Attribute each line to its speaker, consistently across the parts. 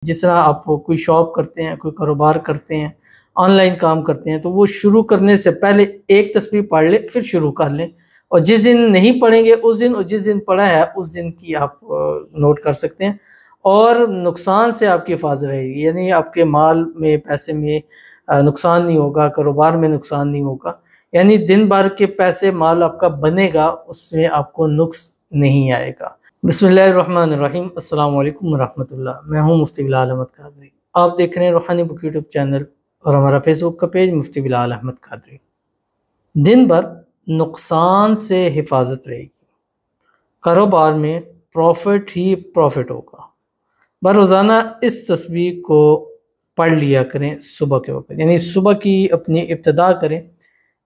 Speaker 1: جس طرح آپ کوئی شاپ کرتے ہیں، کوئی کاروبار کرتے ہیں، آن لائن کام کرتے ہیں، تو وہ شروع کرنے سے پہلے ایک تسبیح پڑھ لیں پھر شروع کر لیں، اور جس دن نہیں پڑھیں گے اس دن، اور جس دن پڑھا ہے اس دن کی آپ نوٹ کر سکتے ہیں، اور نقصان سے آپ کی حفاظت رہے گی، یعنی آپ کے مال میں، پیسے میں نقصان نہیں ہوگا، کاروبار میں نقصان نہیں ہوگا، یعنی دن بھر کے پیسے مال آپ کا بنے گا، اس میں آپ کو نقص نہیں آئے گا۔ بسم اللہ الرحمن الرحیم۔ السلام علیکم ورحمۃ اللہ۔ میں ہوں مفتی بلال احمد قادری، آپ دیکھ رہے ہیں روحانی بک یوٹیوب چینل اور ہمارا فیس بک کا پیج مفتی بلال احمد قادری۔ دن بھر نقصان سے حفاظت رہے گی، کاروبار میں پروفٹ ہی پروفٹ ہوگا۔ بروزانہ اس تسبیح کو پڑھ لیا کریں صبح کے وقت، یعنی صبح کی اپنی ابتدا کریں،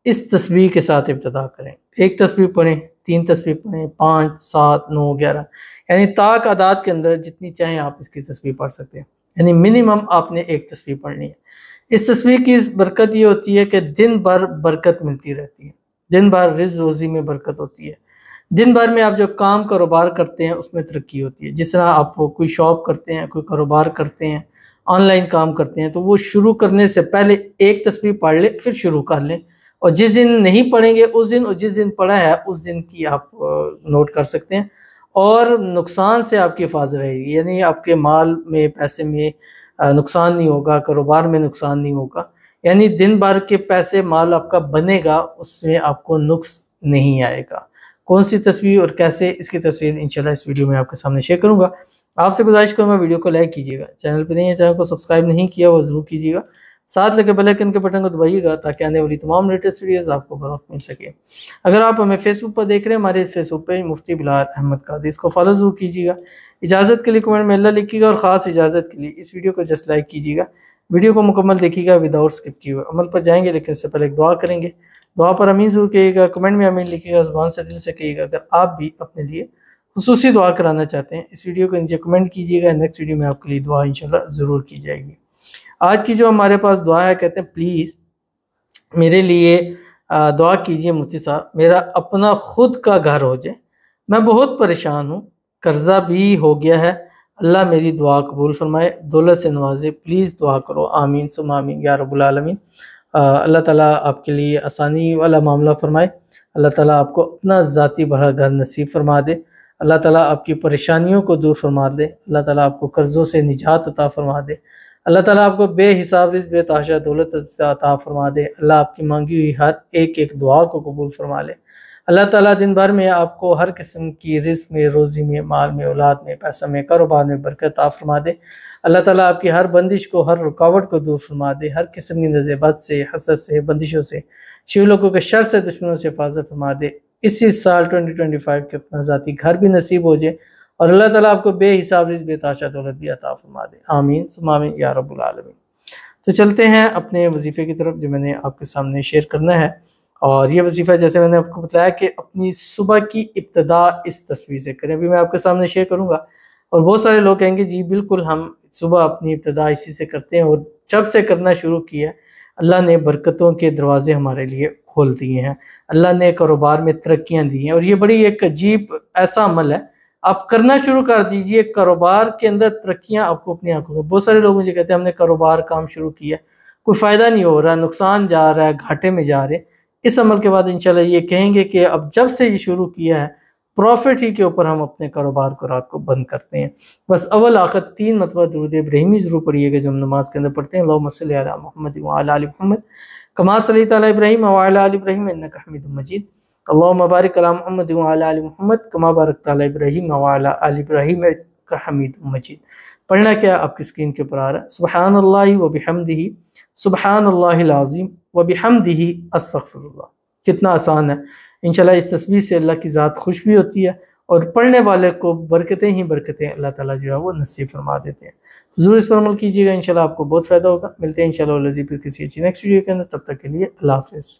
Speaker 1: اس تسبیح کے ساتھ ابتدا کریں۔ ایک تسبیح پڑھیں، 3 تسبیح پڑھیں، 5، 7، 9، 11، یعنی طاق اعداد کے اندر جتنی چاہیں آپ اس کی تسبیح پڑھ سکتے ہیں، یعنی منیمم آپ نے ایک تسبیح پڑھنی ہے۔ اس تسبیح کی برکت یہ ہوتی ہے کہ دن بھر برکت ملتی رہتی ہے، دن بھر رزق روزی میں برکت ہوتی ہے، دن بھر میں آپ جو کام کاروبار کرتے ہیں اس میں ترقی ہوتی ہے۔ جس طرح آپ کوئی شاپ کرتے ہیں، کوئی کاروبار کرتے ہیں، آن لائن کام کرتے ہیں، تو وہ شروع کرنے سے پہلے ایک تسبیح پڑھ لیں پھر شروع کر لیں، اور جس دن نہیں پڑھیں گے اس دن، اور جس دن پڑھا ہے اس دن کی آپ نوٹ کر سکتے ہیں، اور نقصان سے آپ کی حفاظت رہے گی، یعنی آپ کے مال میں، پیسے میں نقصان نہیں ہوگا، کاروبار میں نقصان نہیں ہوگا، یعنی دن بھر کے پیسے مال آپ کا بنے گا، اس میں آپ کو نقص نہیں آئے گا۔ کون سی تصویر اور کیسے، اس کی تفصیل انشاءاللہ اس ویڈیو میں آپ کے سامنے شیئر کروں گا۔ آپ سے گزارش کروں گا ویڈیو کو لائک کیجیے گا، چینل پہ نہیں ہے، چینل کو سبسکرائب نہیں کیا وہ ضرور کیجیے گا، ساتھ لگے بیل آئیکن کے بٹن کو دبائیے گا تاکہ آنے والی تمام لیٹسٹ ویڈیوز آپ کو بروقت مل سکے۔ اگر آپ ہمیں فیس بک پر دیکھ رہے ہیں، ہمارے اس فیس بک پہ مفتی بلال احمد قادری، اس کو فالو ضرور کیجیے گا۔ اجازت کے لیے کمنٹ میں اللہ لکھیے گا، اور خاص اجازت کے لیے اس ویڈیو کو جسٹ لائک کیجیے گا، ویڈیو کو مکمل دیکھیے گا وداؤٹ اسکپ کیے ہوئے۔ عمل پر جائیں گے لیکن اس سے پہلے ایک دعا کریں گے، دعا پر امین ضرور کہیے گا، کمنٹ میں امین لکھیے گا، زبان سے دل سے کہیے گا۔ اگر آپ بھی اپنے لیے خصوصی دعا کرانا چاہتے ہیں، اس ویڈیو کو نیچے کمنٹ کیجیے گا، نیکسٹ ویڈیو میں آپ کے لیے دعا انشاءاللہ ضرور کی جائے گی۔ آج کی جو ہمارے پاس دعا ہے، کہتے ہیں پلیز میرے لیے دعا کیجیے مفتی صاحب، میرا اپنا خود کا گھر ہو جائے، میں بہت پریشان ہوں، قرضہ بھی ہو گیا ہے، اللہ میری دعا قبول فرمائے، دولت سے نوازے، پلیز دعا کرو، آمین ثم آمین یا رب العالمین۔ اللہ تعالیٰ آپ کے لیے آسانی والا معاملہ فرمائے، اللہ تعالیٰ آپ کو اپنا ذاتی بڑا گھر نصیب فرما دے، اللہ تعالیٰ آپ کی پریشانیوں کو دور فرما دے، اللہ تعالیٰ آپ کو قرضوں سے نجات عطا فرما دے، اللہ تعالیٰ آپ کو بے حساب رزق، بے تحاشا دولت عطا فرما دے، اللہ آپ کی مانگی ہوئی ہر ایک دعا کو قبول فرما لے، اللہ تعالیٰ دن بھر میں آپ کو ہر قسم کی رزق میں، روزی میں، مال میں، اولاد میں، پیسہ میں، کاروبار میں برکت عطا فرما دے، اللہ تعالیٰ آپ کی ہر بندش کو، ہر رکاوٹ کو دور فرما دے، ہر قسم کی نظر بد سے، حسد سے، بندشوں سے، شیو لوگوں کے شر سے، دشمنوں سے حفاظت فرما دے۔ اسی سال 2025 کے اپنا ذاتی گھر بھی نصیب ہو جائے، اور اللہ تعالیٰ آپ کو بے حساب رزق، بے تحاشا دولت بھی عطا فرما دے، آمین ثم آمین یا رب العالمین۔ تو چلتے ہیں اپنے وظیفے کی طرف جو میں نے آپ کے سامنے شیئر کرنا ہے، اور یہ وظیفہ جیسے میں نے آپ کو بتایا کہ اپنی صبح کی ابتدا اس تصویر سے کریں۔ ابھی میں آپ کے سامنے شیئر کروں گا، اور بہت سارے لوگ کہیں گے جی بالکل ہم صبح اپنی ابتدا اسی سے کرتے ہیں، اور جب سے کرنا شروع کیا اللہ نے برکتوں کے دروازے ہمارے لیے کھول دیے ہیں، اللہ نے کاروبار میں ترقیاں دی ہیں، اور یہ بڑی ایک عجیب ایسا عمل ہے، آپ کرنا شروع کر دیجئے، کاروبار کے اندر ترقیاں آپ کو اپنی آنکھوں میں۔ بہت سارے لوگ مجھے کہتے ہیں ہم نے کاروبار کام شروع کیا، کوئی فائدہ نہیں ہو رہا، نقصان جا رہا ہے، گھاٹے میں جا رہے ہیں۔ اس عمل کے بعد انشاءاللہ یہ کہیں گے کہ اب جب سے یہ شروع کیا ہے پروفٹ ہی کے اوپر ہم اپنے کاروبار کو رات کو بند کرتے ہیں۔ بس اول آخر 3 مرتبہ درود ابراہیمی ضرور پڑھیے گا جو ہم نماز کے اندر پڑھتے ہیں، اللہم صلی علی محمد وعلی آل محمد کما صلیت علی ابراہیم وعلی آل ابراہیم انک حمید مجید، اللہم بارک علی محمد وعلی آل محمد کما بارکت علی ابراہیم وعلی آل ابراہیم انک حمید مجید۔ پڑھنا کیا آپ کی اسکرین کے اوپر آ رہا ہے، سبحان اللہ وبحمدہ، سبحان اللہ العظیم وبحمدہ استغفر اللہ۔ کتنا آسان ہے، انشاءاللہ اس تسبیح سے اللہ کی ذات خوش بھی ہوتی ہے، اور پڑھنے والے کو برکتیں ہی برکتیں اللہ تعالیٰ جو ہے وہ نصیب فرما دیتے ہیں۔ تو ضرور اس پر عمل کیجیے گا، انشاءاللہ آپ کو بہت فائدہ ہوگا۔ ملتے ہیں انشاءاللہ کسی اچھی نیکسٹ ویڈیو کے اندر، تب تک کے لیے اللہ حافظ۔